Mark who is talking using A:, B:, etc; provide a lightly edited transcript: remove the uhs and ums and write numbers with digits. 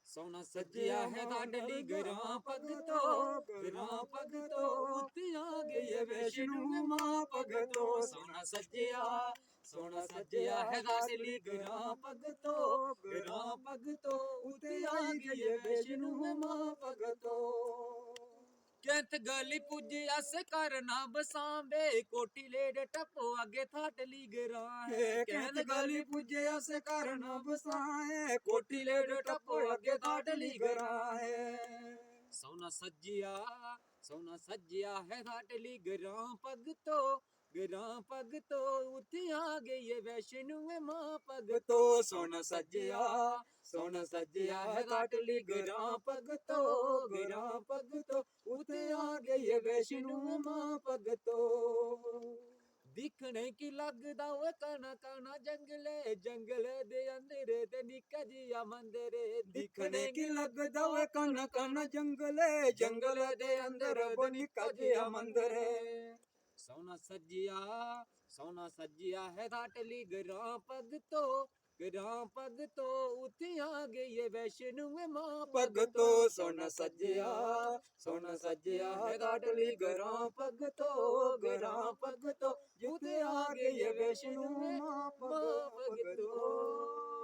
A: ਸੋਨਾ ਸੱਜਿਆ ਹੈ ਲਾਡਲੀ ਗਰਾਂ ਭਗਤੋ ਉੱਤੇ ਆ ਗਈ ਵੈਸ਼ਨੂੰ ਮਾਂ ਭਗਤੋ ਸੋਨਾ ਸੱਜਿਆ ਹੈ ਲਾਡਲੀ ਗਰਾਂ ਭਗਤੋ ਉੱਤੇ ਆ ਗਈ ਵੈਸ਼ਨੂੰ ਮਾਂ ਭਗਤੋ ਕਹਿੰਤ ਗਲੀ ਪੁੱਜਿਆ ਸੇ ਕਰਨਾ ਬਸਾਂਬੇ ਕੋਟੀ ਲੇੜ ਟੱਪੋ ਅੱਗੇ ਥਾਟਲੀ ਗਰਾਂ ਹੈ ਕਹਿੰਤ ਗਲੀ ਪੁੱਜਿਆ ਸੇ ਕਰਨਾ ਬਸਾਏ ਕੋਟੀ ਲੇੜ ਟੱਪੋ ਅੱਗੇ ਥਾਟਲੀ ਗਰਾਂ ਹੈ ਸੋਨਾ ਸੱਜਿਆ ਹੈ ਥਾਟਲੀ ਗਰਾਂ ਭਗਤੋ ਉੱਥੇ ਆ ਗਈ ਵੈਸ਼ਨੂੰ ਮਾਂ ਭਗਤੋ ਸੋਨਾ ਸੱਜਿਆ ਹੈ ਲਾਡਲੀ ਗਰਾਂ ਭਗਤੋ ਉੱਥੇ ਆ ਗਈ ਵੈਸ਼ਨੂੰ ਮਾਂ ਭਗਤੋ ਦਿਖਣੇ ਕੀ ਲੱਗਦਾ ਓਏ ਕਾਣਾ ਜੰਗਲੇ ਦੇ ਅੰਦਰ ਤੇ ਨਿੱਕਾ ਜਿਹਾ ਮੰਦਰ ਦਿਖਣੇ ਕੀ ਲੱਗਦਾ ਓਏ ਕਾਣਾ ਜੰਗਲੇ ਦੇ ਅੰਦਰ ਉਹ ਨਿੱਕਾ ਜਿਹਾ ਮੰਦਰ ਸੋਨਾ ਸੱਜਿਆ ਹੈ ਲਾਡਲੀ ਗਰਾਂ ਭਗਤੋ ਉੱਥੇ ਆ ਗਈ ਵੈਸ਼ਨੂੰ ਮਾਂ ਭਗਤੋ ਸੋਨਾ ਸੱਜਿਆ ਹੈ ਲਾਡਲੀ ਗਰਾਂ ਭਗਤੋ ਉੱਥੇ ਆ ਗਈ ਵੈਸ਼ਨੂੰ ਮਾਂ ਭਗਤੋ